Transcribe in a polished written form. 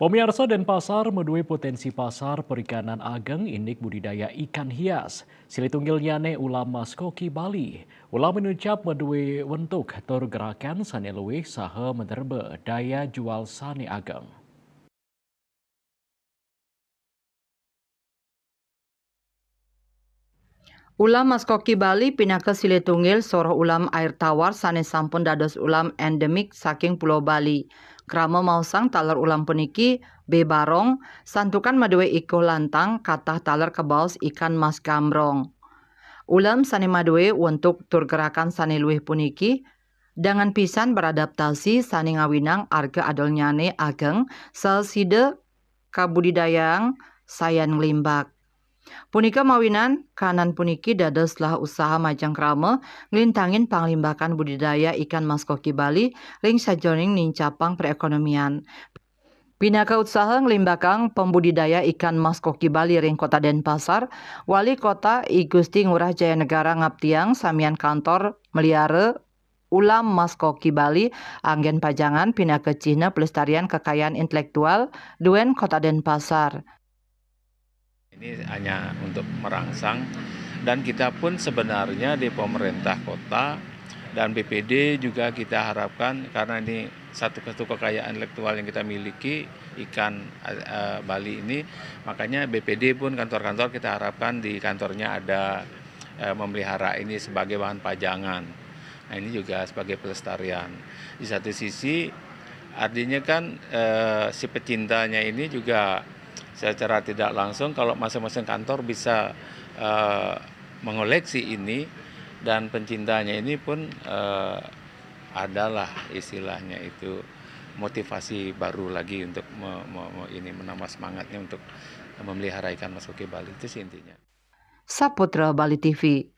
Pemirsa Denpasar menuai potensi pasar perikanan ageng indik budidaya ikan hias. Silitunggil nyane ulam maskoki Bali. Ulam menucap meduwe wentuk tur gerakan sane luwih saha menerbe daya jual sane ageng. Ulam maskoki Bali pindah ke Silitunggil soroh ulam air tawar sanes sampun dados ulam endemik saking Pulau Bali. Krama mausang taler ulam puniki bebarong santukan madewe iko lantang katah taler kebaos ikan mas gambrong. Ulam sane madewe untuk tur gerakan sane luwih puniki dengan pisan beradaptasi sane ngawinang arga adol nyane ageng selside kabudidayang sayan ngelimbak. Punika mawinan kanan puniki dadoslah usaha majang krama nglintangin panglimbakan budidaya ikan maskoki Bali ring sajoning nincapang perekonomian. Pinaka usaha ngelimbakang pembudidaya ikan maskoki Bali ring kota Denpasar, wali kota I Gusti Ngurah Jaya Negara ngaptiang samian kantor meliare ulam maskoki Bali anggen pajangan pinaka Cina pelestarian kekayaan intelektual duen kota Denpasar. Ini hanya untuk merangsang dan kita pun sebenarnya di pemerintah kota dan BPD juga kita harapkan karena ini satu kekayaan intelektual yang kita miliki ikan Bali ini, makanya BPD pun kantor-kantor kita harapkan di kantornya ada memelihara ini sebagai bahan pajangan. Nah ini juga sebagai pelestarian. Di satu sisi artinya kan si pecintanya ini juga secara tidak langsung kalau masing-masing kantor bisa mengoleksi ini dan pencintanya ini pun adalah istilahnya itu motivasi baru lagi untuk ini menambah semangatnya untuk memelihara ikan maskoki Bali itu sih intinya. Saputra Bali TV